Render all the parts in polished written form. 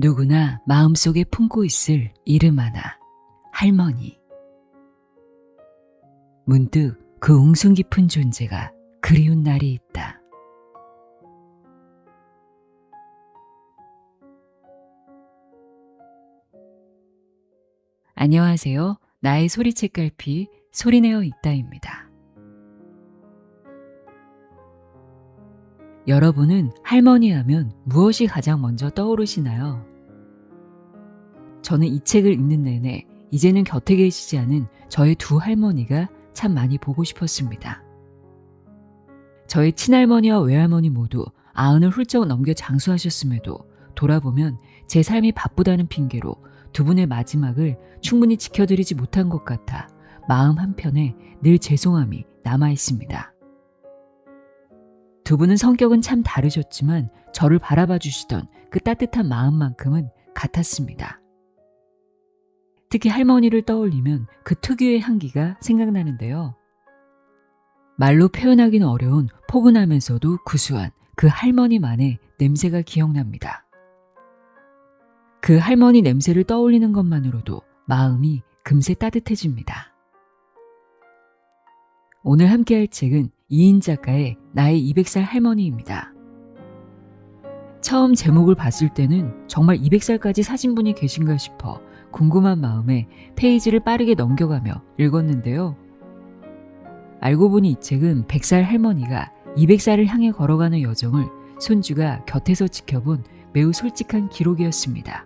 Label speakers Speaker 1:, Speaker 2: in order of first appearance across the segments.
Speaker 1: 누구나 마음속에 품고 있을 이름 하나, 할머니. 문득 그 웅숭 깊은 존재가 그리운 날이 있다. 안녕하세요. 나의 소리책갈피 소리내어 있다입니다. 여러분은 할머니 하면 무엇이 가장 먼저 떠오르시나요? 저는 이 책을 읽는 내내 이제는 곁에 계시지 않은 저의 두 할머니가 참 많이 보고 싶었습니다. 저의 친할머니와 외할머니 모두 90을 훌쩍 넘겨 장수하셨음에도 돌아보면 제 삶이 바쁘다는 핑계로 두 분의 마지막을 충분히 지켜드리지 못한 것 같아 마음 한편에 늘 죄송함이 남아 있습니다. 두 분은 성격은 참 다르셨지만 저를 바라봐 주시던 그 따뜻한 마음만큼은 같았습니다. 특히 할머니를 떠올리면 그 특유의 향기가 생각나는데요. 말로 표현하기는 어려운 포근하면서도 구수한 그 할머니만의 냄새가 기억납니다. 그 할머니 냄새를 떠올리는 것만으로도 마음이 금세 따뜻해집니다. 오늘 함께할 책은 이인 작가의 나의 200살 할머니입니다. 처음 제목을 봤을 때는 정말 200살까지 사신 분이 계신가 싶어 궁금한 마음에 페이지를 빠르게 넘겨가며 읽었는데요. 알고 보니 이 책은 100살 할머니가 200살을 향해 걸어가는 여정을 손주가 곁에서 지켜본 매우 솔직한 기록이었습니다.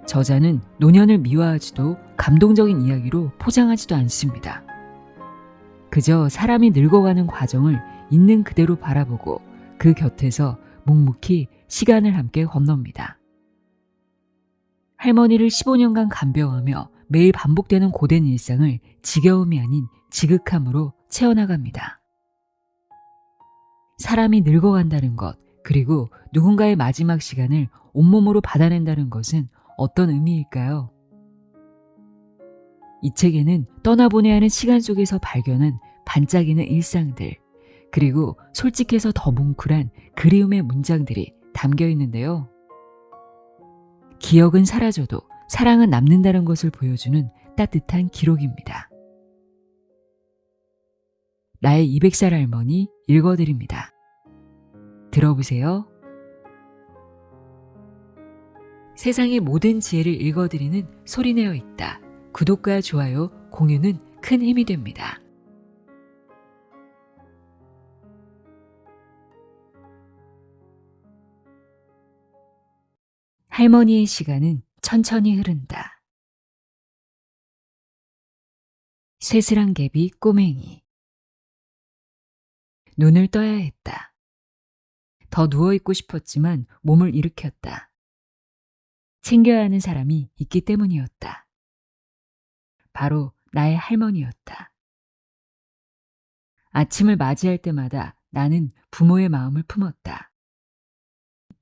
Speaker 1: 저자는 노년을 미화하지도 감동적인 이야기로 포장하지도 않습니다. 그저 사람이 늙어가는 과정을 있는 그대로 바라보고 그 곁에서 묵묵히 시간을 함께 건넙니다. 할머니를 15년간 간병하며 매일 반복되는 고된 일상을 지겨움이 아닌 지극함으로 채워나갑니다. 사람이 늙어간다는 것, 그리고 누군가의 마지막 시간을 온몸으로 받아낸다는 것은 어떤 의미일까요? 이 책에는 떠나보내야 하는 시간 속에서 발견한 반짝이는 일상들, 그리고 솔직해서 더 뭉클한 그리움의 문장들이 담겨 있는데요. 기억은 사라져도 사랑은 남는다는 것을 보여주는 따뜻한 기록입니다. 나의 200살 할머니 읽어드립니다. 들어보세요. 세상의 모든 지혜를 읽어드리는 소리내어 있다. 구독과 좋아요, 공유는 큰 힘이 됩니다. 할머니의 시간은 천천히 흐른다. 쇠슬한 개비 꼬맹이. 눈을 떠야 했다. 더 누워있고 싶었지만 몸을 일으켰다. 챙겨야 하는 사람이 있기 때문이었다. 바로 나의 할머니였다. 아침을 맞이할 때마다 나는 부모의 마음을 품었다.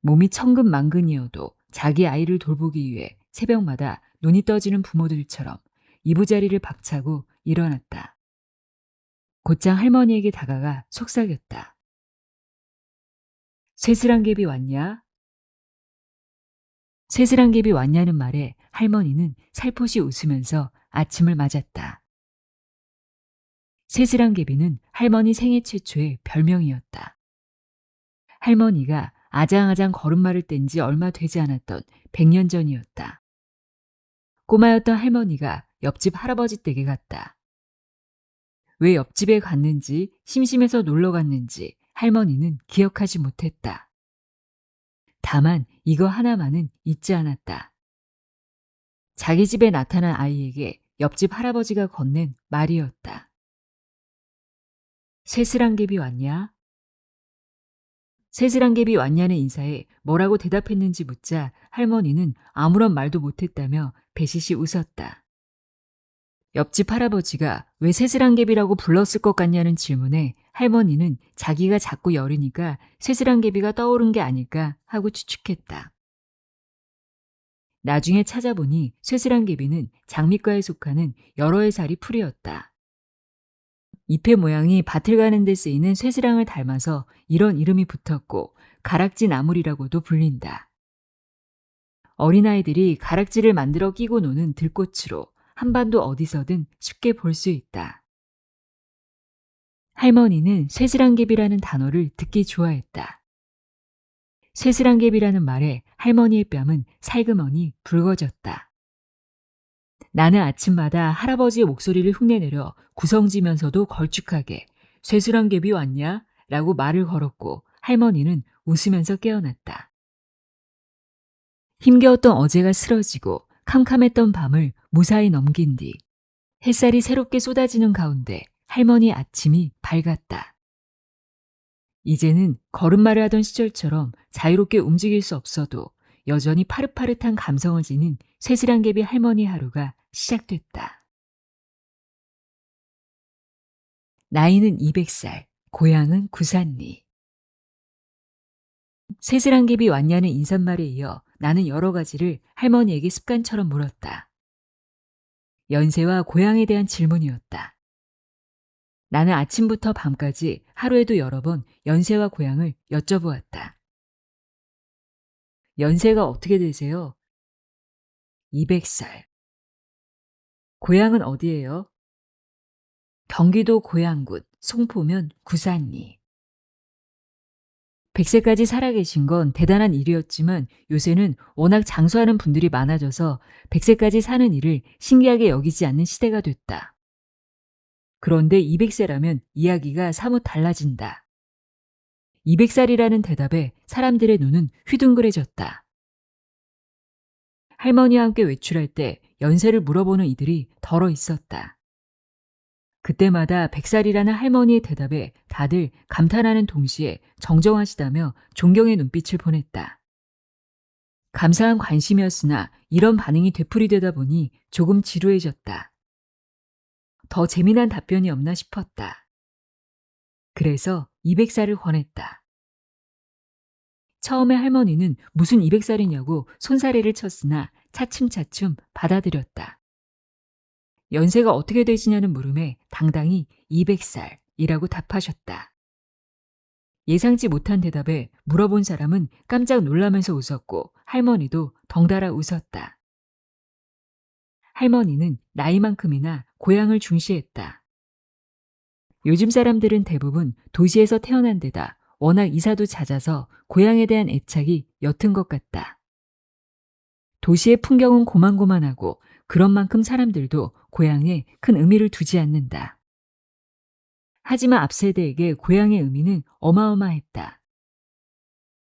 Speaker 1: 몸이 천근만근이어도 자기 아이를 돌보기 위해 새벽마다 눈이 떠지는 부모들처럼 이부자리를 박차고 일어났다. 곧장 할머니에게 다가가 속삭였다. 쇠슬한개비 왔냐? 쇠슬한개비 왔냐는 말에 할머니는 살포시 웃으면서 아침을 맞았다. 쇠슬한개비는 할머니 생애 최초의 별명이었다. 할머니가 아장아장 걸음마를 뗀 지 얼마 되지 않았던 100년 전이었다. 꼬마였던 할머니가 옆집 할아버지 댁에 갔다. 왜 옆집에 갔는지, 심심해서 놀러 갔는지 할머니는 기억하지 못했다. 다만 이거 하나만은 잊지 않았다. 자기 집에 나타난 아이에게 옆집 할아버지가 건넨 말이었다. 쇠슬한개비 왔냐? 쇠슬한개비 왔냐는 인사에 뭐라고 대답했는지 묻자 할머니는 아무런 말도 못했다며 배시시 웃었다. 옆집 할아버지가 왜 쇠슬한개비라고 불렀을 것 같냐는 질문에 할머니는 자기가 자꾸 열으니까 쇠슬한개비가 떠오른 게 아닐까 하고 추측했다. 나중에 찾아보니 쇠슬한개비는 장미과에 속하는 여러 해살이 풀이었다. 잎의 모양이 밭을 가는 데 쓰이는 쇠슬랑을 닮아서 이런 이름이 붙었고 가락지 나물이라고도 불린다. 어린아이들이 가락지를 만들어 끼고 노는 들꽃으로 한반도 어디서든 쉽게 볼 수 있다. 할머니는 쇠슬랑개비라는 단어를 듣기 좋아했다. 쇠슬랑개비라는 말에 할머니의 뺨은 살그머니 붉어졌다. 나는 아침마다 할아버지의 목소리를 흉내내려 구성지면서도 걸쭉하게 쇠슬랑개비 왔냐? 라고 말을 걸었고 할머니는 웃으면서 깨어났다. 힘겨웠던 어제가 쓰러지고 캄캄했던 밤을 무사히 넘긴 뒤 햇살이 새롭게 쏟아지는 가운데 할머니의 아침이 밝았다. 이제는 걸음마를 하던 시절처럼 자유롭게 움직일 수 없어도 여전히 파릇파릇한 감성을 지닌 쇠슬랑개비 할머니 하루가 시작됐다. 나이는 200살, 고향은 구산리. 쇠슬랑개비 왔냐는 인사말에 이어 나는 여러 가지를 할머니에게 습관처럼 물었다. 연세와 고향에 대한 질문이었다. 나는 아침부터 밤까지 하루에도 여러 번 연세와 고향을 여쭤보았다. 연세가 어떻게 되세요? 200살. 고향은 어디예요? 경기도 고양군, 송포면 구산리. 100세까지 살아계신 건 대단한 일이었지만 요새는 워낙 장수하는 분들이 많아져서 100세까지 사는 일을 신기하게 여기지 않는 시대가 됐다. 그런데 200세라면 이야기가 사뭇 달라진다. 200살이라는 대답에 사람들의 눈은 휘둥그레졌다. 할머니와 함께 외출할 때 연세를 물어보는 이들이 덜어 있었다. 그때마다 100살이라는 할머니의 대답에 다들 감탄하는 동시에 정정하시다며 존경의 눈빛을 보냈다. 감사한 관심이었으나 이런 반응이 되풀이되다 보니 조금 지루해졌다. 더 재미난 답변이 없나 싶었다. 그래서 200살을 권했다. 처음에 할머니는 무슨 200살이냐고 손사래를 쳤으나 차츰차츰 받아들였다. 연세가 어떻게 되시냐는 물음에 당당히 200살이라고 답하셨다. 예상치 못한 대답에 물어본 사람은 깜짝 놀라면서 웃었고 할머니도 덩달아 웃었다. 할머니는 나이만큼이나 고향을 중시했다. 요즘 사람들은 대부분 도시에서 태어난 데다 워낙 이사도 잦아서 고향에 대한 애착이 옅은 것 같다. 도시의 풍경은 고만고만하고 그런 만큼 사람들도 고향에 큰 의미를 두지 않는다. 하지만 앞세대에게 고향의 의미는 어마어마했다.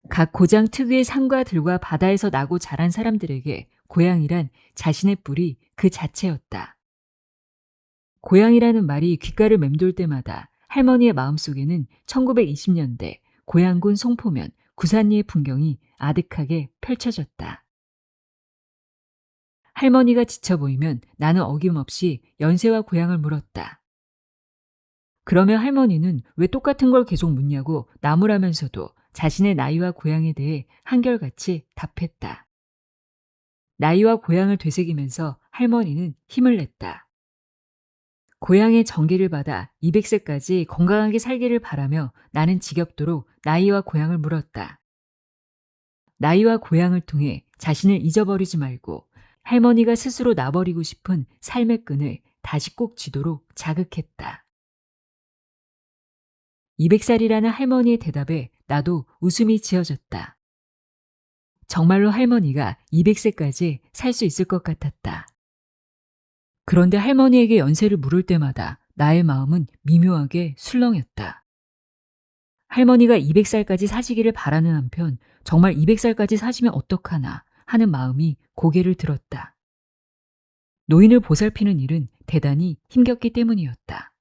Speaker 1: 각 고장 특유의 산과 들과 바다에서 나고 자란 사람들에게 고향이란 자신의 뿌리 그 자체였다. 고향이라는 말이 귓가를 맴돌 때마다 할머니의 마음속에는 1920년대 고향군 송포면 구산리의 풍경이 아득하게 펼쳐졌다. 할머니가 지쳐 보이면 나는 어김없이 연세와 고향을 물었다. 그러면 할머니는 왜 똑같은 걸 계속 묻냐고 나무라면서도 자신의 나이와 고향에 대해 한결같이 답했다. 나이와 고향을 되새기면서 할머니는 힘을 냈다. 고향의 정기를 받아 200세까지 건강하게 살기를 바라며 나는 지겹도록 나이와 고향을 물었다. 나이와 고향을 통해 자신을 잊어버리지 말고 할머니가 스스로 놔버리고 싶은 삶의 끈을 다시 꼭 쥐도록 자극했다. 200살이라는 할머니의 대답에 나도 웃음이 지어졌다. 정말로 할머니가 200세까지 살 수 있을 것 같았다. 그런데 할머니에게 연세를 물을 때마다 나의 마음은 미묘하게 술렁였다. 할머니가 200살까지 사시기를 바라는 한편 정말 200살까지 사시면 어떡하나 하는 마음이 고개를 들었다. 노인을 보살피는 일은 대단히 힘겹기 때문이었다.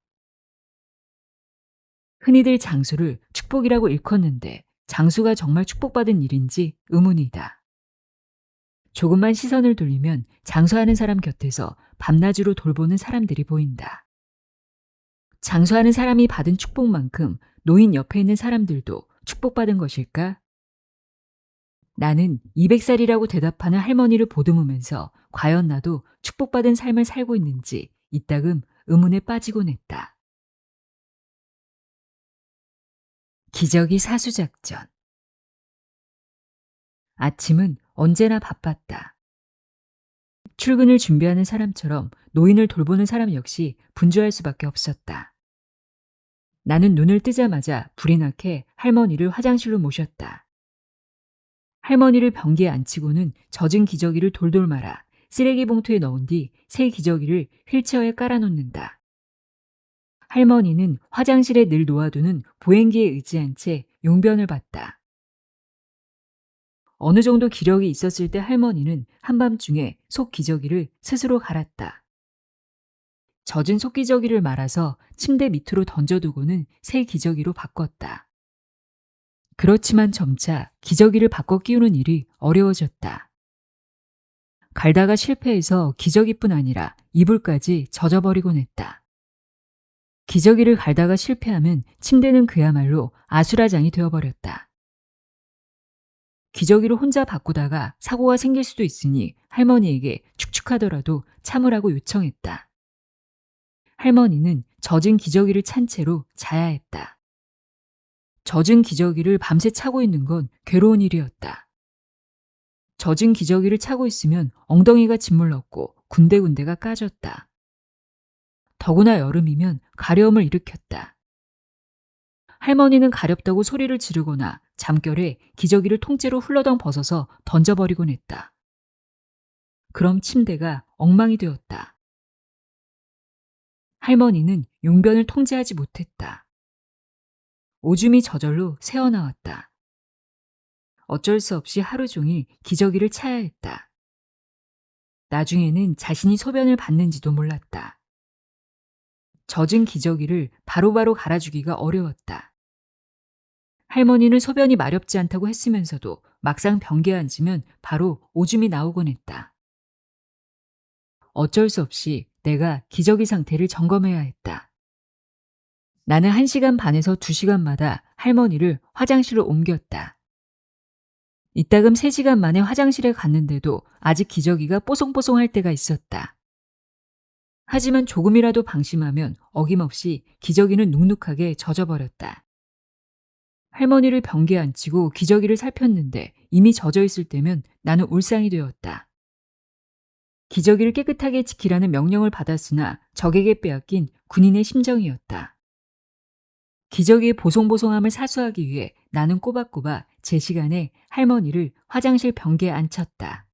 Speaker 1: 흔히들 장수를 축복이라고 일컫는데 장수가 정말 축복받은 일인지 의문이다. 조금만 시선을 돌리면 장수하는 사람 곁에서 밤낮으로 돌보는 사람들이 보인다. 장수하는 사람이 받은 축복만큼 노인 옆에 있는 사람들도 축복받은 것일까? 나는 200살이라고 대답하는 할머니를 보듬으면서 과연 나도 축복받은 삶을 살고 있는지 이따금 의문에 빠지곤 했다. 기저귀 사수작전. 아침은 언제나 바빴다. 출근을 준비하는 사람처럼 노인을 돌보는 사람 역시 분주할 수밖에 없었다. 나는 눈을 뜨자마자 불이 나게 할머니를 화장실로 모셨다. 할머니를 변기에 앉히고는 젖은 기저귀를 돌돌 말아 쓰레기 봉투에 넣은 뒤 새 기저귀를 휠체어에 깔아놓는다. 할머니는 화장실에 늘 놓아두는 보행기에 의지한 채 용변을 봤다. 어느 정도 기력이 있었을 때 할머니는 한밤중에 속 기저귀를 스스로 갈았다. 젖은 속기저귀를 말아서 침대 밑으로 던져두고는 새 기저귀로 바꿨다. 그렇지만 점차 기저귀를 바꿔 끼우는 일이 어려워졌다. 갈다가 실패해서 기저귀뿐 아니라 이불까지 젖어버리곤 했다. 기저귀를 갈다가 실패하면 침대는 그야말로 아수라장이 되어버렸다. 기저귀를 혼자 바꾸다가 사고가 생길 수도 있으니 할머니에게 축축하더라도 참으라고 요청했다. 할머니는 젖은 기저귀를 찬 채로 자야 했다. 젖은 기저귀를 밤새 차고 있는 건 괴로운 일이었다. 젖은 기저귀를 차고 있으면 엉덩이가 짓물렀고 군데군데가 까졌다. 더구나 여름이면 가려움을 일으켰다. 할머니는 가렵다고 소리를 지르거나 잠결에 기저귀를 통째로 훌러덩 벗어서 던져버리곤 했다. 그럼 침대가 엉망이 되었다. 할머니는 용변을 통제하지 못했다. 오줌이 저절로 새어나왔다. 어쩔 수 없이 하루 종일 기저귀를 차야 했다. 나중에는 자신이 소변을 봤는지도 몰랐다. 젖은 기저귀를 바로바로 갈아주기가 어려웠다. 할머니는 소변이 마렵지 않다고 했으면서도 막상 변기에 앉으면 바로 오줌이 나오곤 했다. 어쩔 수 없이 내가 기저귀 상태를 점검해야 했다. 나는 1시간 반에서 2시간마다 할머니를 화장실로 옮겼다. 이따금 3시간 만에 화장실에 갔는데도 아직 기저귀가 뽀송뽀송할 때가 있었다. 하지만 조금이라도 방심하면 어김없이 기저귀는 눅눅하게 젖어버렸다. 할머니를 변기에 앉히고 기저귀를 살폈는데 이미 젖어 있을 때면 나는 울상이 되었다. 기저귀를 깨끗하게 지키라는 명령을 받았으나 적에게 빼앗긴 군인의 심정이었다. 기저귀의 보송보송함을 사수하기 위해 나는 꼬박꼬박 제 시간에 할머니를 화장실 변기에 앉혔다.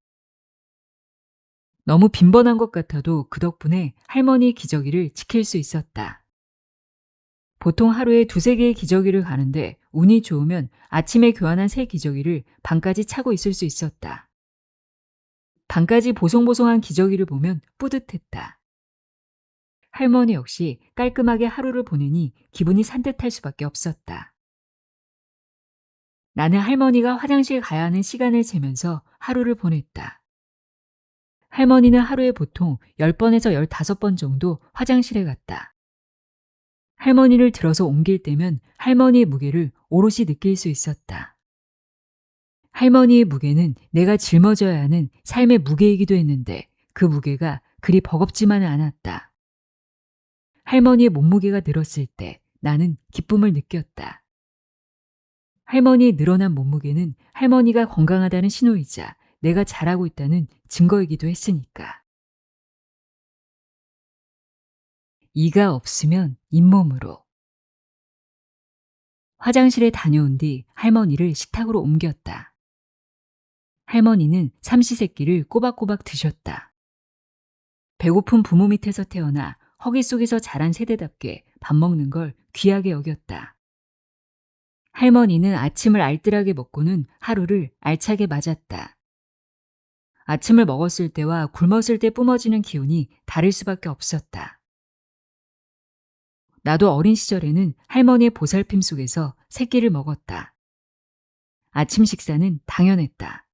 Speaker 1: 너무 빈번한 것 같아도 그 덕분에 할머니 기저귀를 지킬 수 있었다. 보통 하루에 2-3개의 기저귀를 가는데 운이 좋으면 아침에 교환한 새 기저귀를 밤까지 차고 있을 수 있었다. 밤까지 보송보송한 기저귀를 보면 뿌듯했다. 할머니 역시 깔끔하게 하루를 보내니 기분이 산뜻할 수밖에 없었다. 나는 할머니가 화장실 가야 하는 시간을 재면서 하루를 보냈다. 할머니는 하루에 보통 10번에서 15번 정도 화장실에 갔다. 할머니를 들어서 옮길 때면 할머니의 무게를 오롯이 느낄 수 있었다. 할머니의 무게는 내가 짊어져야 하는 삶의 무게이기도 했는데 그 무게가 그리 버겁지만은 않았다. 할머니의 몸무게가 늘었을 때 나는 기쁨을 느꼈다. 할머니의 늘어난 몸무게는 할머니가 건강하다는 신호이자 내가 잘하고 있다는 증거이기도 했으니까. 이가 없으면 잇몸으로. 화장실에 다녀온 뒤 할머니를 식탁으로 옮겼다. 할머니는 삼시세끼를 꼬박꼬박 드셨다. 배고픈 부모 밑에서 태어나 허기 속에서 자란 세대답게 밥 먹는 걸 귀하게 여겼다. 할머니는 아침을 알뜰하게 먹고는 하루를 알차게 맞았다. 아침을 먹었을 때와 굶었을 때 뿜어지는 기운이 다를 수밖에 없었다. 나도 어린 시절에는 할머니의 보살핌 속에서 새끼를 먹었다. 아침 식사는 당연했다.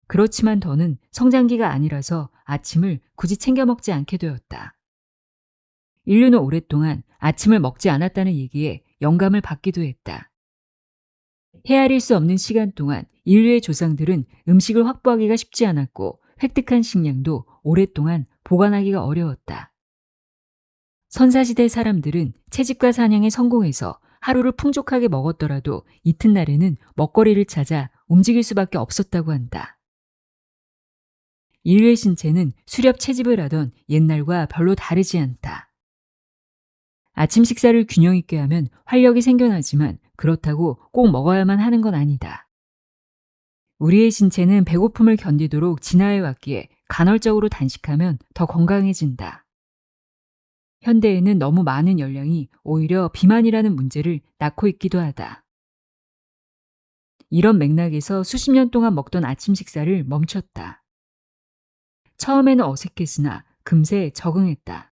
Speaker 1: 그렇지만 더는 성장기가 아니라서 아침을 굳이 챙겨 먹지 않게 되었다. 인류는 오랫동안 아침을 먹지 않았다는 얘기에 영감을 받기도 했다. 헤아릴 수 없는 시간 동안 인류의 조상들은 음식을 확보하기가 쉽지 않았고 획득한 식량도 오랫동안 보관하기가 어려웠다. 선사시대 사람들은 채집과 사냥에 성공해서 하루를 풍족하게 먹었더라도 이튿날에는 먹거리를 찾아 움직일 수밖에 없었다고 한다. 인류의 신체는 수렵 채집을 하던 옛날과 별로 다르지 않다. 아침 식사를 균형 있게 하면 활력이 생겨나지만 그렇다고 꼭 먹어야만 하는 건 아니다. 우리의 신체는 배고픔을 견디도록 진화해 왔기에 간헐적으로 단식하면 더 건강해진다. 현대에는 너무 많은 열량이 오히려 비만이라는 문제를 낳고 있기도 하다. 이런 맥락에서 수십 년 동안 먹던 아침 식사를 멈췄다. 처음에는 어색했으나 금세 적응했다.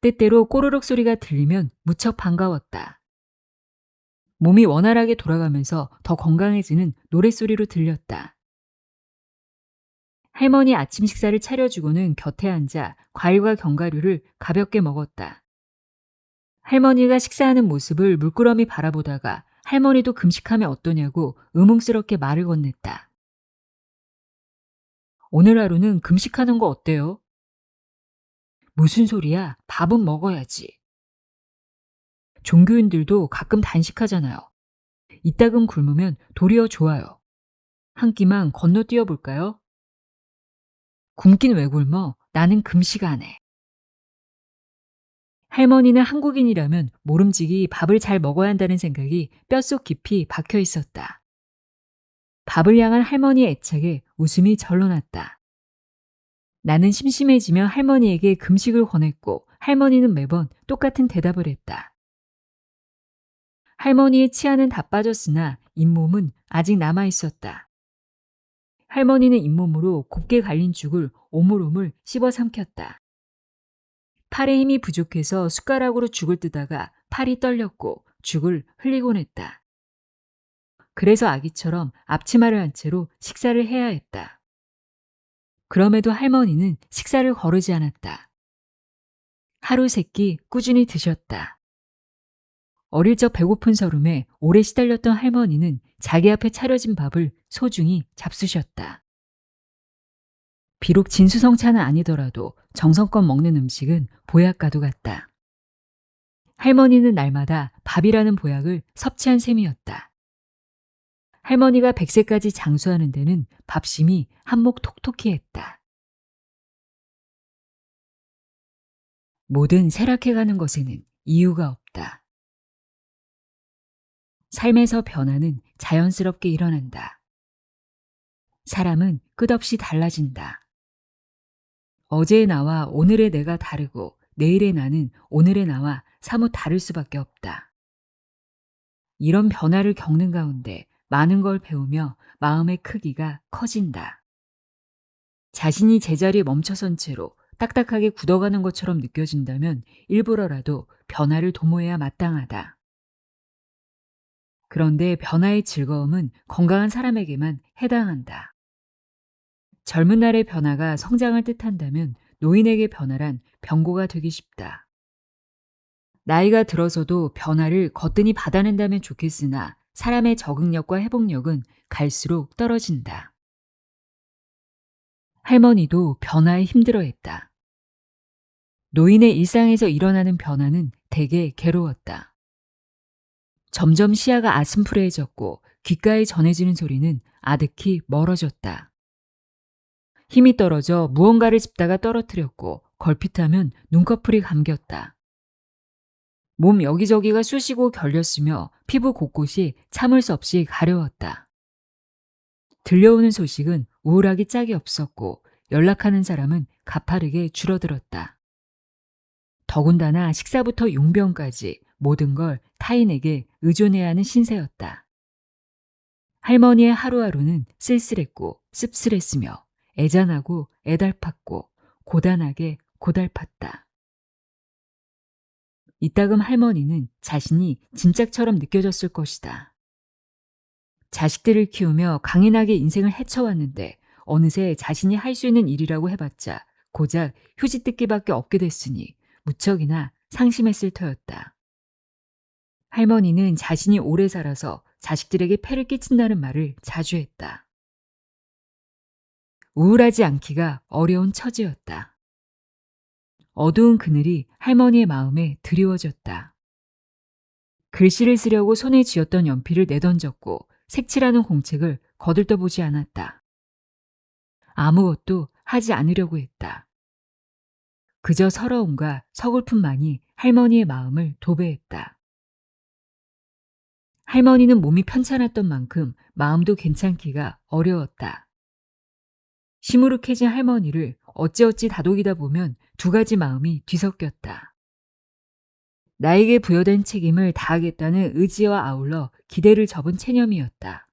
Speaker 1: 때때로 꼬르륵 소리가 들리면 무척 반가웠다. 몸이 원활하게 돌아가면서 더 건강해지는 노랫소리로 들렸다. 할머니 아침 식사를 차려주고는 곁에 앉아 과일과 견과류를 가볍게 먹었다. 할머니가 식사하는 모습을 물끄러미 바라보다가 할머니도 금식하면 어떠냐고 의문스럽게 말을 건넸다. 오늘 하루는 금식하는 거 어때요? 무슨 소리야? 밥은 먹어야지. 종교인들도 가끔 단식하잖아요. 이따금 굶으면 도리어 좋아요. 한 끼만 건너뛰어 볼까요? 굶긴 왜 굶어? 나는 금식 안 해. 할머니는 한국인이라면 모름지기 밥을 잘 먹어야 한다는 생각이 뼛속 깊이 박혀 있었다. 밥을 향한 할머니의 애착에 웃음이 절로 났다. 나는 심심해지며 할머니에게 금식을 권했고 할머니는 매번 똑같은 대답을 했다. 할머니의 치아는 다 빠졌으나 잇몸은 아직 남아 있었다. 할머니는 잇몸으로 곱게 갈린 죽을 오물오물 씹어 삼켰다. 팔에 힘이 부족해서 숟가락으로 죽을 뜨다가 팔이 떨렸고 죽을 흘리곤 했다. 그래서 아기처럼 앞치마를 한 채로 식사를 해야 했다. 그럼에도 할머니는 식사를 거르지 않았다. 하루 세 끼 꾸준히 드셨다. 어릴 적 배고픈 서름에 오래 시달렸던 할머니는 자기 앞에 차려진 밥을 소중히 잡수셨다. 비록 진수성찬은 아니더라도 정성껏 먹는 음식은 보약과도 같다. 할머니는 날마다 밥이라는 보약을 섭취한 셈이었다. 할머니가 100세까지 장수하는 데는 밥심이 한몫 톡톡히 했다. 모든 쇠락해가는 것에는 이유가 없다. 삶에서 변화는 자연스럽게 일어난다. 사람은 끝없이 달라진다. 어제의 나와 오늘의 내가 다르고 내일의 나는 오늘의 나와 사뭇 다를 수밖에 없다. 이런 변화를 겪는 가운데 많은 걸 배우며 마음의 크기가 커진다. 자신이 제자리에 멈춰선 채로 딱딱하게 굳어가는 것처럼 느껴진다면 일부러라도 변화를 도모해야 마땅하다. 그런데 변화의 즐거움은 건강한 사람에게만 해당한다. 젊은 날의 변화가 성장을 뜻한다면 노인에게 변화란 병고가 되기 쉽다. 나이가 들어서도 변화를 거뜬히 받아낸다면 좋겠으나 사람의 적응력과 회복력은 갈수록 떨어진다. 할머니도 변화에 힘들어했다. 노인의 일상에서 일어나는 변화는 대개 괴로웠다. 점점 시야가 아슴푸레해졌고 귓가에 전해지는 소리는 아득히 멀어졌다. 힘이 떨어져 무언가를 짚다가 떨어뜨렸고 걸핏하면 눈꺼풀이 감겼다. 몸 여기저기가 쑤시고 결렸으며 피부 곳곳이 참을 수 없이 가려웠다. 들려오는 소식은 우울하기 짝이 없었고 연락하는 사람은 가파르게 줄어들었다. 더군다나 식사부터 용병까지 모든 걸 타인에게 의존해야 하는 신세였다. 할머니의 하루하루는 쓸쓸했고 씁쓸했으며 애잔하고 애달팠고 고단하게 고달팠다. 이따금 할머니는 자신이 진짝처럼 느껴졌을 것이다. 자식들을 키우며 강인하게 인생을 헤쳐왔는데 어느새 자신이 할 수 있는 일이라고 해봤자 고작 휴지 뜯기밖에 없게 됐으니 무척이나 상심했을 터였다. 할머니는 자신이 오래 살아서 자식들에게 폐를 끼친다는 말을 자주 했다. 우울하지 않기가 어려운 처지였다. 어두운 그늘이 할머니의 마음에 드리워졌다. 글씨를 쓰려고 손에 쥐었던 연필을 내던졌고 색칠하는 공책을 거들떠보지 않았다. 아무것도 하지 않으려고 했다. 그저 서러움과 서글픔만이 할머니의 마음을 도배했다. 할머니는 몸이 편찮았던 만큼 마음도 괜찮기가 어려웠다. 시무룩해진 할머니를 어찌어찌 다독이다 보면 두 가지 마음이 뒤섞였다. 나에게 부여된 책임을 다하겠다는 의지와 아울러 기대를 접은 체념이었다.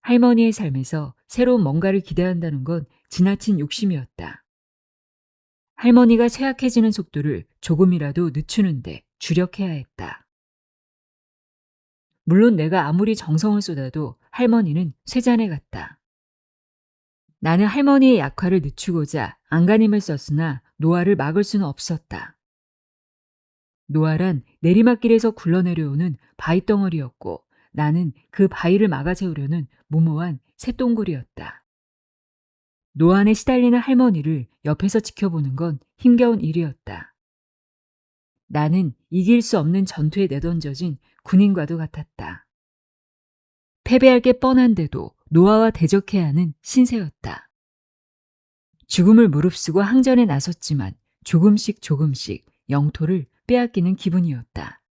Speaker 1: 할머니의 삶에서 새로운 뭔가를 기대한다는 건 지나친 욕심이었다. 할머니가 쇠약해지는 속도를 조금이라도 늦추는데 주력해야 했다. 물론 내가 아무리 정성을 쏟아도 할머니는 쇠잔해 같다. 나는 할머니의 약화를 늦추고자 안간힘을 썼으나 노화를 막을 수는 없었다. 노화란 내리막길에서 굴러내려오는 바위덩어리였고 나는 그 바위를 막아세우려는 무모한 쇳동굴이었다. 노안에 시달리는 할머니를 옆에서 지켜보는 건 힘겨운 일이었다. 나는 이길 수 없는 전투에 내던져진 군인과도 같았다. 패배할 게 뻔한데도 노아와 대적해야 하는 신세였다. 죽음을 무릅쓰고 항전에 나섰지만 조금씩 영토를 빼앗기는 기분이었다.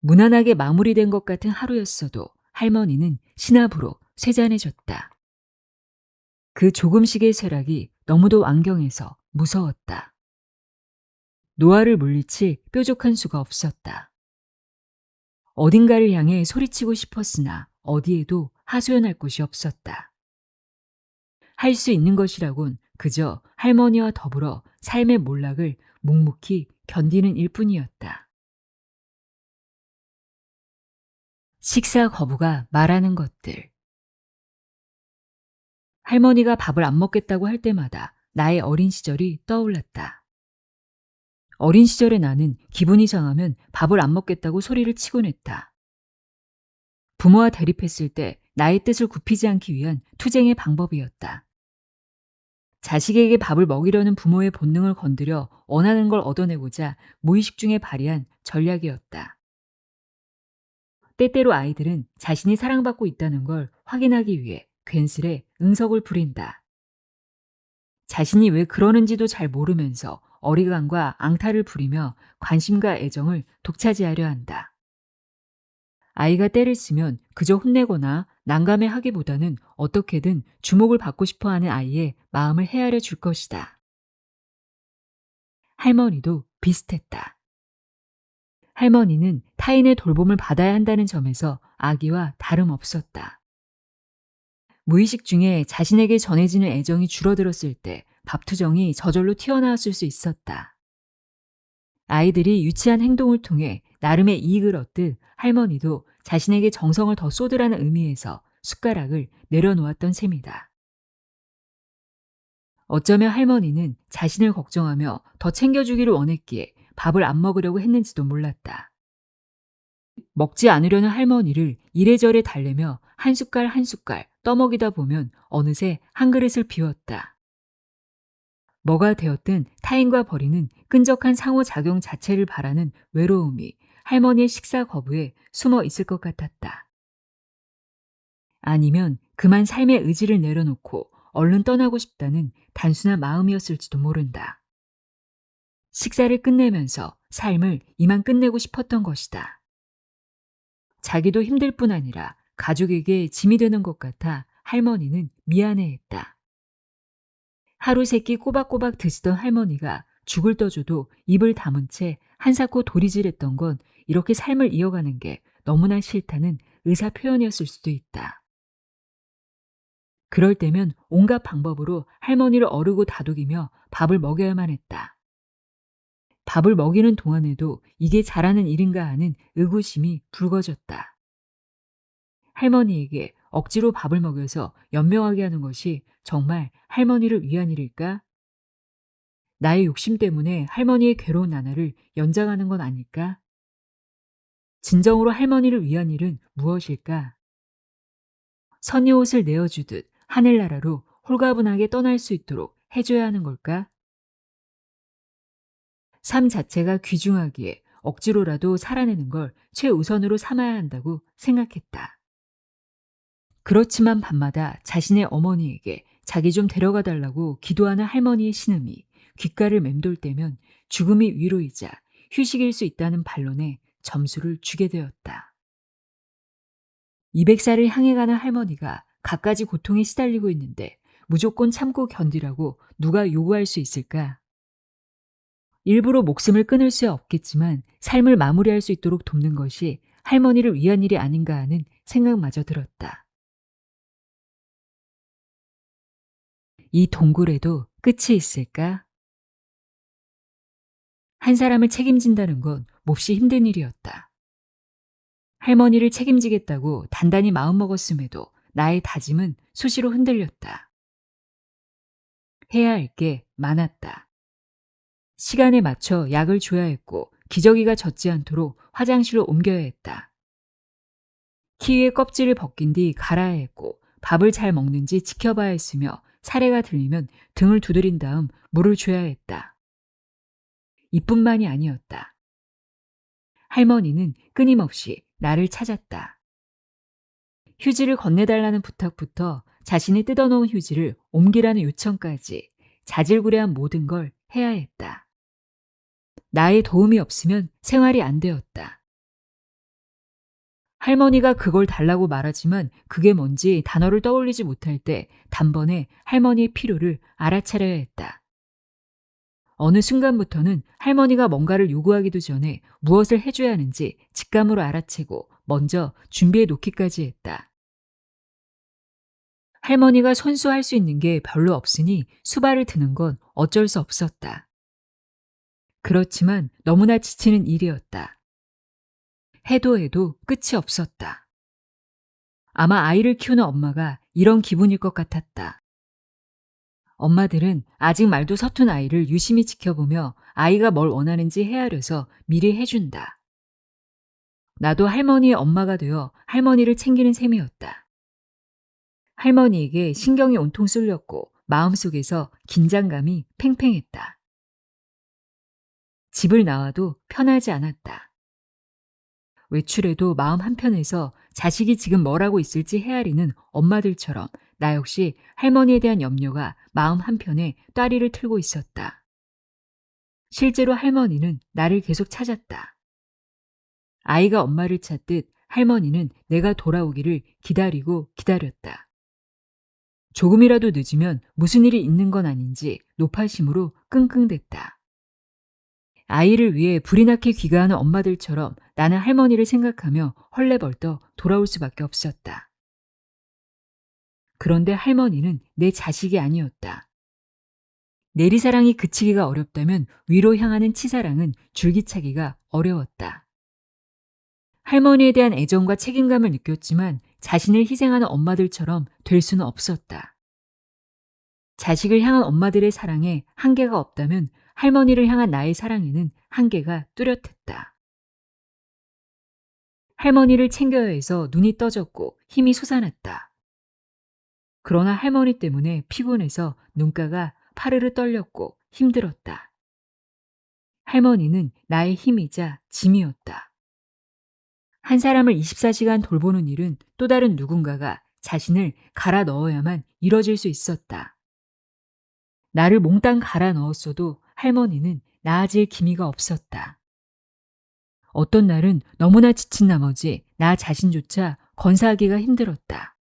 Speaker 1: 무난하게 마무리된 것 같은 하루였어도 할머니는 신압으로 쇠잔해졌다. 그 조금씩의 쇠락이 너무도 완경해서 무서웠다. 노아를 물리칠 뾰족한 수가 없었다. 어딘가를 향해 소리치고 싶었으나 어디에도 하소연할 곳이 없었다. 할 수 있는 것이라곤 그저 할머니와 더불어 삶의 몰락을 묵묵히 견디는 일뿐이었다. 식사 거부가 말하는 것들. 할머니가 밥을 안 먹겠다고 할 때마다 나의 어린 시절이 떠올랐다. 어린 시절의 나는 기분이 상하면 밥을 안 먹겠다고 소리를 치곤 했다. 부모와 대립했을 때 나의 뜻을 굽히지 않기 위한 투쟁의 방법이었다. 자식에게 밥을 먹이려는 부모의 본능을 건드려 원하는 걸 얻어내고자 무의식 중에 발휘한 전략이었다. 때때로 아이들은 자신이 사랑받고 있다는 걸 확인하기 위해 괜스레 응석을 부린다. 자신이 왜 그러는지도 잘 모르면서 어리광과 앙탈을 부리며 관심과 애정을 독차지하려 한다. 아이가 떼를 쓰면 그저 혼내거나 난감해하기보다는 어떻게든 주목을 받고 싶어하는 아이의 마음을 헤아려 줄 것이다. 할머니도 비슷했다. 할머니는 타인의 돌봄을 받아야 한다는 점에서 아기와 다름없었다. 무의식 중에 자신에게 전해지는 애정이 줄어들었을 때 밥투정이 저절로 튀어나왔을 수 있었다. 아이들이 유치한 행동을 통해 나름의 이익을 얻듯 할머니도 자신에게 정성을 더 쏟으라는 의미에서 숟가락을 내려놓았던 셈이다. 어쩌면 할머니는 자신을 걱정하며 더 챙겨주기를 원했기에 밥을 안 먹으려고 했는지도 몰랐다. 먹지 않으려는 할머니를 이래저래 달래며 한 숟갈 한 숟갈 떠먹이다 보면 어느새 한 그릇을 비웠다. 뭐가 되었든 타인과 벌이는 끈적한 상호작용 자체를 바라는 외로움이 할머니의 식사 거부에 숨어 있을 것 같았다. 아니면 그만 삶의 의지를 내려놓고 얼른 떠나고 싶다는 단순한 마음이었을지도 모른다. 식사를 끝내면서 삶을 이만 끝내고 싶었던 것이다. 자기도 힘들 뿐 아니라 가족에게 짐이 되는 것 같아 할머니는 미안해했다. 하루 세끼 꼬박꼬박 드시던 할머니가 죽을 떠줘도 입을 다문 채 한사코 도리질했던 건 이렇게 삶을 이어가는 게 너무나 싫다는 의사 표현이었을 수도 있다. 그럴 때면 온갖 방법으로 할머니를 어르고 다독이며 밥을 먹여야만 했다. 밥을 먹이는 동안에도 이게 잘하는 일인가 하는 의구심이 불거졌다. 할머니에게 억지로 밥을 먹여서 연명하게 하는 것이 정말 할머니를 위한 일일까? 나의 욕심 때문에 할머니의 괴로운 나날을 연장하는 건 아닐까? 진정으로 할머니를 위한 일은 무엇일까? 선녀옷을 내어주듯 하늘나라로 홀가분하게 떠날 수 있도록 해줘야 하는 걸까? 삶 자체가 귀중하기에 억지로라도 살아내는 걸 최우선으로 삼아야 한다고 생각했다. 그렇지만 밤마다 자신의 어머니에게 자기 좀 데려가 달라고 기도하는 할머니의 신음이 귓가를 맴돌 때면 죽음이 위로이자 휴식일 수 있다는 반론에 점수를 주게 되었다. 200살을 향해 가는 할머니가 갖가지 고통에 시달리고 있는데 무조건 참고 견디라고 누가 요구할 수 있을까? 일부러 목숨을 끊을 수 없겠지만 삶을 마무리할 수 있도록 돕는 것이 할머니를 위한 일이 아닌가 하는 생각마저 들었다. 이 동굴에도 끝이 있을까? 한 사람을 책임진다는 건 몹시 힘든 일이었다. 할머니를 책임지겠다고 단단히 마음먹었음에도 나의 다짐은 수시로 흔들렸다. 해야 할 게 많았다. 시간에 맞춰 약을 줘야 했고 기저귀가 젖지 않도록 화장실로 옮겨야 했다. 키위의 껍질을 벗긴 뒤 갈아야 했고 밥을 잘 먹는지 지켜봐야 했으며 사례가 들리면 등을 두드린 다음 물을 줘야 했다. 이뿐만이 아니었다. 할머니는 끊임없이 나를 찾았다. 휴지를 건네달라는 부탁부터 자신이 뜯어놓은 휴지를 옮기라는 요청까지 자질구레한 모든 걸 해야 했다. 나의 도움이 없으면 생활이 안 되었다. 할머니가 그걸 달라고 말하지만 그게 뭔지 단어를 떠올리지 못할 때 단번에 할머니의 필요를 알아차려야 했다. 어느 순간부터는 할머니가 뭔가를 요구하기도 전에 무엇을 해줘야 하는지 직감으로 알아채고 먼저 준비해 놓기까지 했다. 할머니가 손수할 수 있는 게 별로 없으니 수발을 드는 건 어쩔 수 없었다. 그렇지만 너무나 지치는 일이었다. 해도 끝이 없었다. 아마 아이를 키우는 엄마가 이런 기분일 것 같았다. 엄마들은 아직 말도 서툰 아이를 유심히 지켜보며 아이가 뭘 원하는지 헤아려서 미리 해준다. 나도 할머니의 엄마가 되어 할머니를 챙기는 셈이었다. 할머니에게 신경이 온통 쏠렸고 마음속에서 긴장감이 팽팽했다. 집을 나와도 편하지 않았다. 외출해도 마음 한편에서 자식이 지금 뭘 하고 있을지 헤아리는 엄마들처럼 나 역시 할머니에 대한 염려가 마음 한편에 따리를 틀고 있었다. 실제로 할머니는 나를 계속 찾았다. 아이가 엄마를 찾듯 할머니는 내가 돌아오기를 기다리고 기다렸다. 조금이라도 늦으면 무슨 일이 있는 건 아닌지 노파심으로 끙끙댔다. 아이를 위해 불이 나게 귀가하는 엄마들처럼 나는 할머니를 생각하며 헐레벌떡 돌아올 수밖에 없었다. 그런데 할머니는 내 자식이 아니었다. 내리사랑이 그치기가 어렵다면 위로 향하는 치사랑은 줄기차기가 어려웠다. 할머니에 대한 애정과 책임감을 느꼈지만 자신을 희생하는 엄마들처럼 될 수는 없었다. 자식을 향한 엄마들의 사랑에 한계가 없다면 할머니를 향한 나의 사랑에는 한계가 뚜렷했다. 할머니를 챙겨야 해서 눈이 떠졌고 힘이 솟아났다. 그러나 할머니 때문에 피곤해서 눈가가 파르르 떨렸고 힘들었다. 할머니는 나의 힘이자 짐이었다. 한 사람을 24시간 돌보는 일은 또 다른 누군가가 자신을 갈아 넣어야만 이뤄질 수 있었다. 나를 몽땅 갈아 넣었어도 할머니는 나아질 기미가 없었다. 어떤 날은 너무나 지친 나머지 나 자신조차 건사하기가 힘들었다.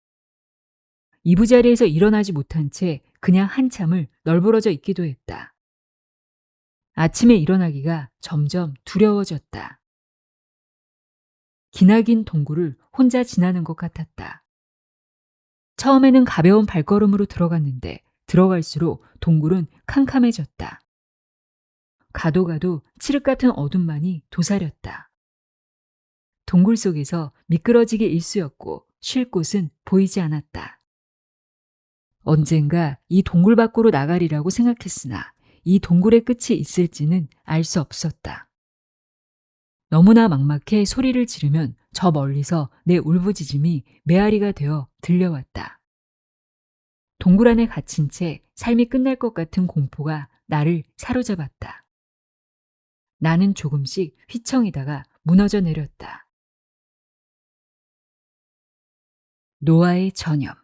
Speaker 1: 이부자리에서 일어나지 못한 채 그냥 한참을 널브러져 있기도 했다. 아침에 일어나기가 점점 두려워졌다. 기나긴 동굴을 혼자 지나는 것 같았다. 처음에는 가벼운 발걸음으로 들어갔는데 들어갈수록 동굴은 캄캄해졌다. 가도 칠흑 같은 어둠만이 도사렸다. 동굴 속에서 미끄러지기 일쑤였고 쉴 곳은 보이지 않았다. 언젠가 이 동굴 밖으로 나가리라고 생각했으나 이 동굴의 끝이 있을지는 알 수 없었다. 너무나 막막해 소리를 지르면 저 멀리서 내 울부짖음이 메아리가 되어 들려왔다. 동굴 안에 갇힌 채 삶이 끝날 것 같은 공포가 나를 사로잡았다. 나는 조금씩 휘청이다가 무너져 내렸다. 노아의 전염.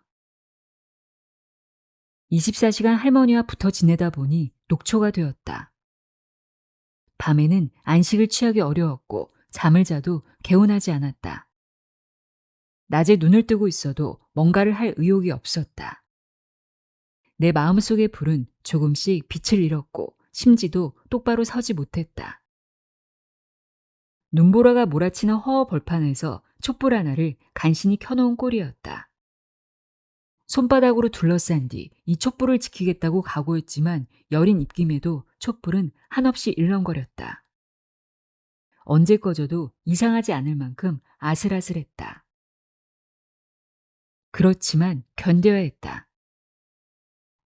Speaker 1: 24시간 할머니와 붙어 지내다 보니 녹초가 되었다. 밤에는 안식을 취하기 어려웠고 잠을 자도 개운하지 않았다. 낮에 눈을 뜨고 있어도 뭔가를 할 의욕이 없었다. 내 마음속의 불은 조금씩 빛을 잃었고 심지도 똑바로 서지 못했다. 눈보라가 몰아치는 허허 벌판에서 촛불 하나를 간신히 켜놓은 꼴이었다. 손바닥으로 둘러싼 뒤 이 촛불을 지키겠다고 각오했지만 여린 입김에도 촛불은 한없이 일렁거렸다. 언제 꺼져도 이상하지 않을 만큼 아슬아슬했다. 그렇지만 견뎌야 했다.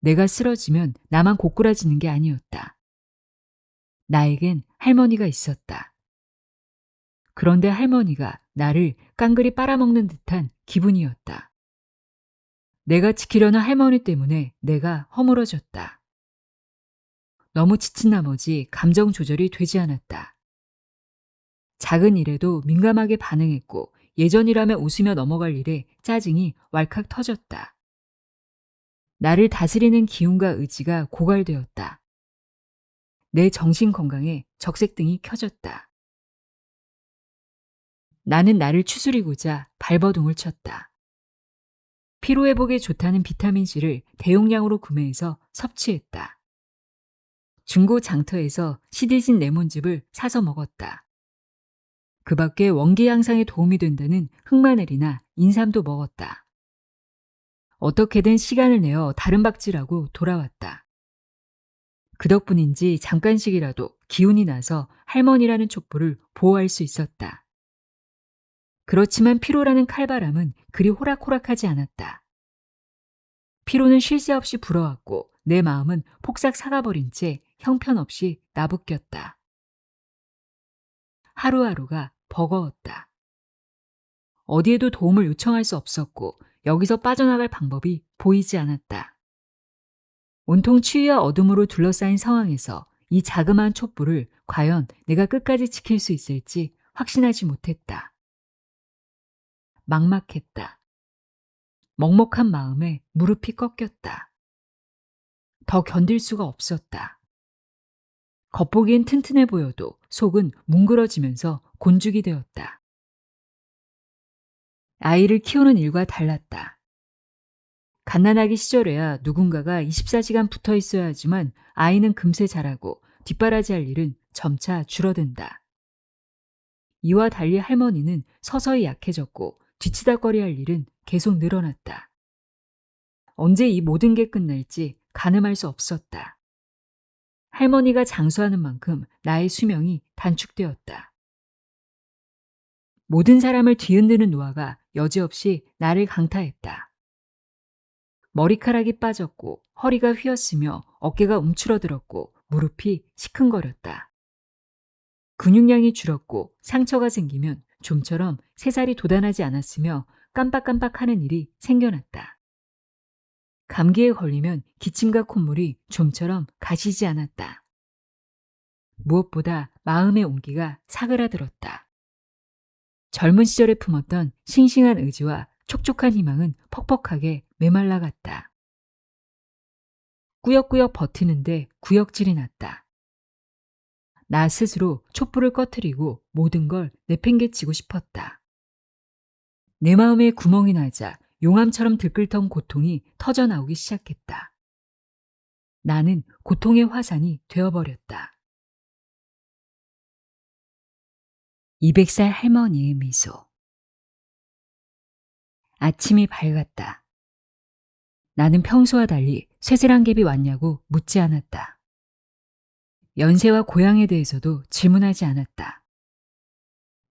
Speaker 1: 내가 쓰러지면 나만 고꾸라지는 게 아니었다. 나에겐 할머니가 있었다. 그런데 할머니가 나를 깡그리 빨아먹는 듯한 기분이었다. 내가 지키려는 할머니 때문에 내가 허물어졌다. 너무 지친 나머지 감정 조절이 되지 않았다. 작은 일에도 민감하게 반응했고 예전이라면 웃으며 넘어갈 일에 짜증이 왈칵 터졌다. 나를 다스리는 기운과 의지가 고갈되었다. 내 정신 건강에 적색등이 켜졌다. 나는 나를 추스리고자 발버둥을 쳤다. 피로회복에 좋다는 비타민C를 대용량으로 구매해서 섭취했다. 중고 장터에서 시디진 레몬즙을 사서 먹었다. 그 밖에 원기 향상에 도움이 된다는 흑마늘이나 인삼도 먹었다. 어떻게든 시간을 내어 다른 박질하고 돌아왔다. 그 덕분인지 잠깐씩이라도 기운이 나서 할머니라는 촛불을 보호할 수 있었다. 그렇지만 피로라는 칼바람은 그리 호락호락하지 않았다. 피로는 쉴 새 없이 불어왔고 내 마음은 폭삭 사가버린 채 형편없이 나부꼈다. 하루하루가 버거웠다. 어디에도 도움을 요청할 수 없었고 여기서 빠져나갈 방법이 보이지 않았다. 온통 추위와 어둠으로 둘러싸인 상황에서 이 자그마한 촛불을 과연 내가 끝까지 지킬 수 있을지 확신하지 못했다. 막막했다. 먹먹한 마음에 무릎이 꺾였다. 더 견딜 수가 없었다. 겉보기엔 튼튼해 보여도 속은 뭉그러지면서 곤죽이 되었다. 아이를 키우는 일과 달랐다. 갓난아기 시절에야 누군가가 24시간 붙어 있어야 하지만 아이는 금세 자라고 뒷바라지할 일은 점차 줄어든다. 이와 달리 할머니는 서서히 약해졌고 뒤치다꺼리 할 일은 계속 늘어났다. 언제 이 모든 게 끝날지 가늠할 수 없었다. 할머니가 장수하는 만큼 나의 수명이 단축되었다. 모든 사람을 뒤흔드는 노화가 여지없이 나를 강타했다. 머리카락이 빠졌고 허리가 휘었으며 어깨가 움츠러들었고 무릎이 시큰거렸다. 근육량이 줄었고 상처가 생기면 좀처럼 새살이 돋아나지 않았으며 깜빡깜빡하는 일이 생겨났다. 감기에 걸리면 기침과 콧물이 좀처럼 가시지 않았다. 무엇보다 마음의 온기가 사그라들었다. 젊은 시절에 품었던 싱싱한 의지와 촉촉한 희망은 퍽퍽하게 메말라갔다. 꾸역꾸역 버티는데 구역질이 났다. 나 스스로 촛불을 꺼트리고 모든 걸 내팽개치고 싶었다. 내 마음에 구멍이 나자 용암처럼 들끓던 고통이 터져나오기 시작했다. 나는 고통의 화산이 되어버렸다. 200살 할머니의 미소. 아침이 밝았다. 나는 평소와 달리 쇠슬한 갭이 왔냐고 묻지 않았다. 연세와 고향에 대해서도 질문하지 않았다.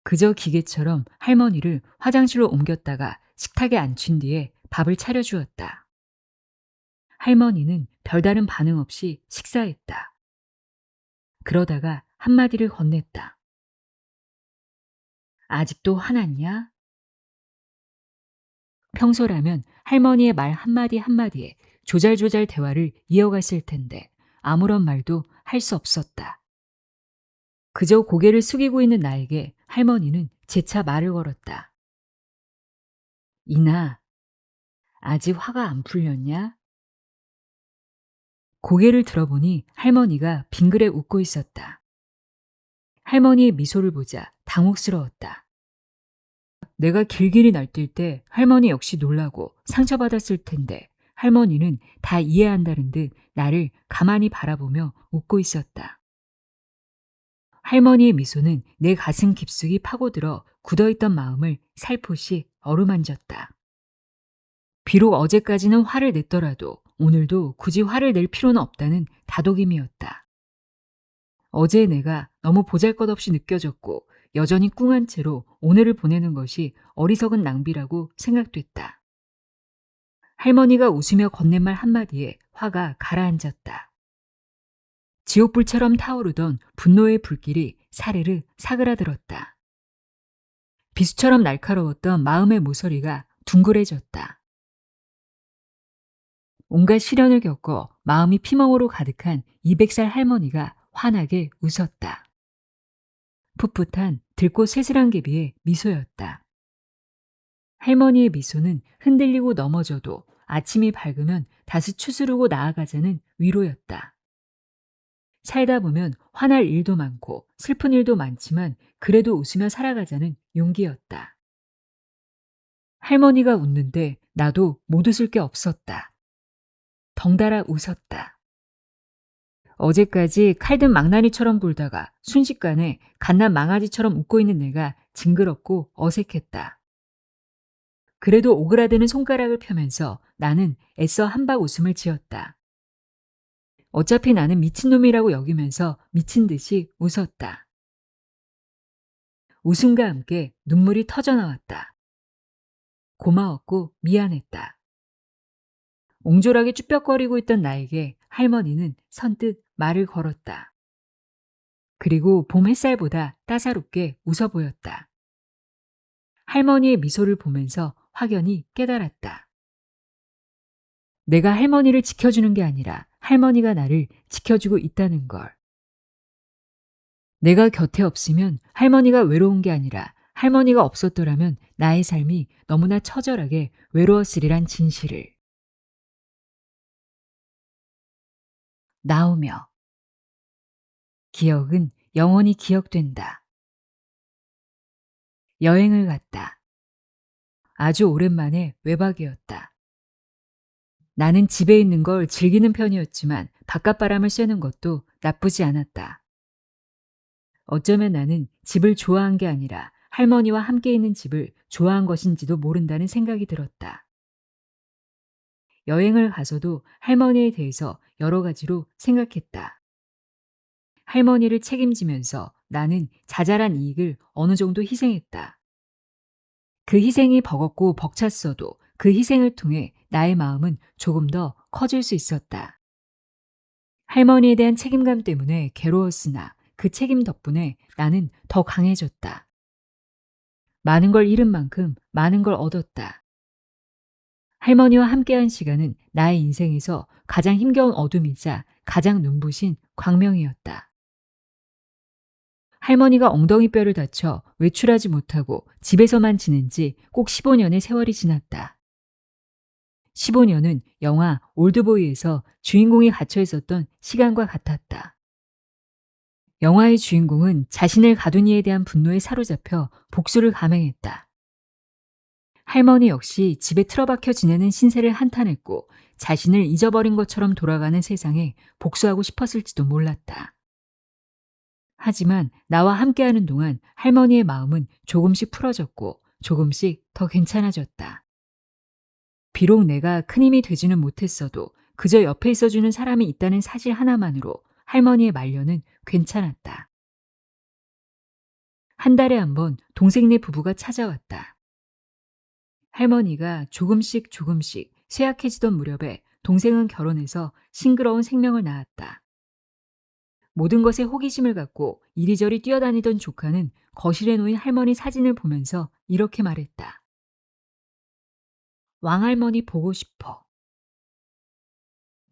Speaker 1: 그저 기계처럼 할머니를 화장실로 옮겼다가 식탁에 앉힌 뒤에 밥을 차려주었다. 할머니는 별다른 반응 없이 식사했다. 그러다가 한마디를 건넸다. 아직도 화났냐? 평소라면 할머니의 말 한마디 한마디에 조잘조잘 대화를 이어갔을 텐데 아무런 말도 할 수 없었다. 그저 고개를 숙이고 있는 나에게 할머니는 재차 말을 걸었다. 이나, 아직 화가 안 풀렸냐? 고개를 들어보니 할머니가 빙그레 웃고 있었다. 할머니의 미소를 보자 당혹스러웠다. 내가 길길이 날뛸 때 할머니 역시 놀라고 상처받았을 텐데 할머니는 다 이해한다는 듯 나를 가만히 바라보며 웃고 있었다. 할머니의 미소는 내 가슴 깊숙이 파고들어 굳어있던 마음을 살포시 어루만졌다. 비록 어제까지는 화를 냈더라도 오늘도 굳이 화를 낼 필요는 없다는 다독임이었다. 어제 내가 너무 보잘것없이 느껴졌고 여전히 꿍한 채로 오늘을 보내는 것이 어리석은 낭비라고 생각됐다. 할머니가 웃으며 건넨 말 한마디에 화가 가라앉았다. 지옥불처럼 타오르던 분노의 불길이 사르르 사그라들었다. 비수처럼 날카로웠던 마음의 모서리가 둥그레졌다. 온갖 시련을 겪어 마음이 피멍으로 가득한 200살 할머니가 환하게 웃었다. 풋풋한 들꽃 새슬한개 비의 미소였다. 할머니의 미소는 흔들리고 넘어져도 아침이 밝으면 다시 추스르고 나아가자는 위로였다. 살다 보면 화날 일도 많고 슬픈 일도 많지만 그래도 웃으며 살아가자는 용기였다. 할머니가 웃는데 나도 못 웃을 게 없었다. 덩달아 웃었다. 어제까지 칼든 망나니처럼 굴다가 순식간에 갓난 망아지처럼 웃고 있는 내가 징그럽고 어색했다. 그래도 오그라드는 손가락을 펴면서 나는 애써 한박 웃음을 지었다. 어차피 나는 미친놈이라고 여기면서 미친 듯이 웃었다. 웃음과 함께 눈물이 터져나왔다. 고마웠고 미안했다. 옹졸하게 쭈뼛거리고 있던 나에게 할머니는 선뜻 말을 걸었다. 그리고 봄 햇살보다 따사롭게 웃어 보였다. 할머니의 미소를 보면서 확연히 깨달았다. 내가 할머니를 지켜주는 게 아니라 할머니가 나를 지켜주고 있다는 걸. 내가 곁에 없으면 할머니가 외로운 게 아니라 할머니가 없었더라면 나의 삶이 너무나 처절하게 외로웠으리란 진실을. 나오며 기억은 영원히 기억된다. 여행을 갔다. 아주 오랜만에 외박이었다. 나는 집에 있는 걸 즐기는 편이었지만 바깥바람을 쐬는 것도 나쁘지 않았다. 어쩌면 나는 집을 좋아한 게 아니라 할머니와 함께 있는 집을 좋아한 것인지도 모른다는 생각이 들었다. 여행을 가서도 할머니에 대해서 여러 가지로 생각했다. 할머니를 책임지면서 나는 자잘한 이익을 어느 정도 희생했다. 그 희생이 버겁고 벅찼어도 그 희생을 통해 나의 마음은 조금 더 커질 수 있었다. 할머니에 대한 책임감 때문에 괴로웠으나 그 책임 덕분에 나는 더 강해졌다. 많은 걸 잃은 만큼 많은 걸 얻었다. 할머니와 함께한 시간은 나의 인생에서 가장 힘겨운 어둠이자 가장 눈부신 광명이었다. 할머니가 엉덩이뼈를 다쳐 외출하지 못하고 집에서만 지낸 지 꼭 15년의 세월이 지났다. 15년은 영화 올드보이에서 주인공이 갇혀 있었던 시간과 같았다. 영화의 주인공은 자신을 가둔 이에 대한 분노에 사로잡혀 복수를 감행했다. 할머니 역시 집에 틀어박혀 지내는 신세를 한탄했고 자신을 잊어버린 것처럼 돌아가는 세상에 복수하고 싶었을지도 몰랐다. 하지만 나와 함께하는 동안 할머니의 마음은 조금씩 풀어졌고 조금씩 더 괜찮아졌다. 비록 내가 큰 힘이 되지는 못했어도 그저 옆에 있어주는 사람이 있다는 사실 하나만으로 할머니의 말년은 괜찮았다. 한 달에 한 번 동생네 부부가 찾아왔다. 할머니가 조금씩 쇠약해지던 무렵에 동생은 결혼해서 싱그러운 생명을 낳았다. 모든 것에 호기심을 갖고 이리저리 뛰어다니던 조카는 거실에 놓인 할머니 사진을 보면서 이렇게 말했다. 왕할머니 보고 싶어.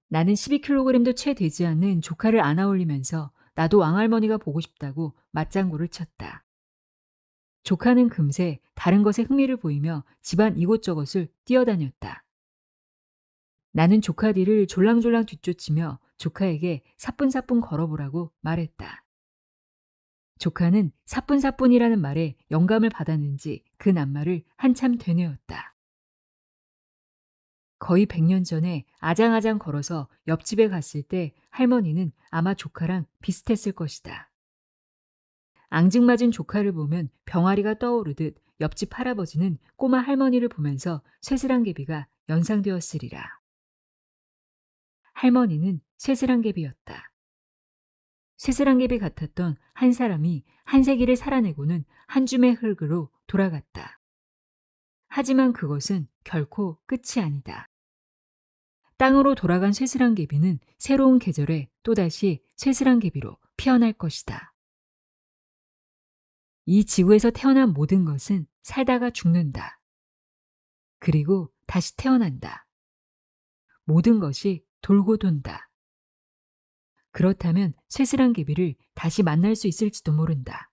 Speaker 1: 나는 12kg도 채 되지 않는 조카를 안아올리면서 나도 왕할머니가 보고 싶다고 맞장구를 쳤다. 조카는 금세 다른 것에 흥미를 보이며 집안 이곳저곳을 뛰어다녔다. 나는 조카 뒤를 졸랑졸랑 뒤쫓으며 조카에게 사뿐사뿐 걸어보라고 말했다. 조카는 사뿐사뿐이라는 말에 영감을 받았는지 그 낱말을 한참 되뇌었다. 거의 100년 전에 아장아장 걸어서 옆집에 갔을 때 할머니는 아마 조카랑 비슷했을 것이다. 앙증맞은 조카를 보면 병아리가 떠오르듯 옆집 할아버지는 꼬마 할머니를 보면서 쇠슬한개비가 연상되었으리라. 할머니는 쇠슬한개비였다. 쇠슬한개비 같았던 한 사람이 한 세기를 살아내고는 한 줌의 흙으로 돌아갔다. 하지만 그것은 결코 끝이 아니다. 땅으로 돌아간 쇠슬한개비는 새로운 계절에 또다시 쇠슬한개비로 피어날 것이다. 이 지구에서 태어난 모든 것은 살다가 죽는다. 그리고 다시 태어난다. 모든 것이 돌고 돈다. 그렇다면 쇠슬한개비를 다시 만날 수 있을지도 모른다.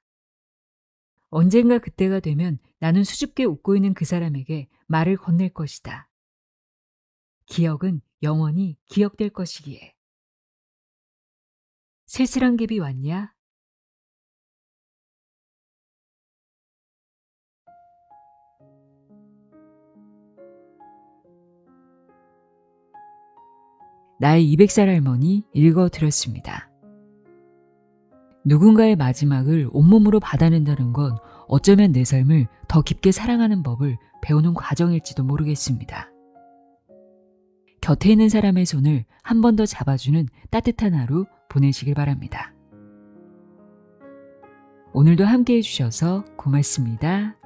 Speaker 1: 언젠가 그때가 되면 나는 수줍게 웃고 있는 그 사람에게 말을 건넬 것이다. 기억은 영원히 기억될 것이기에. 쇠슬한개비 왔냐? 나의 200살 할머니 읽어드렸습니다. 누군가의 마지막을 온몸으로 받아낸다는 건 어쩌면 내 삶을 더 깊게 사랑하는 법을 배우는 과정일지도 모르겠습니다. 곁에 있는 사람의 손을 한 번 더 잡아주는 따뜻한 하루 보내시길 바랍니다. 오늘도 함께 해주셔서 고맙습니다.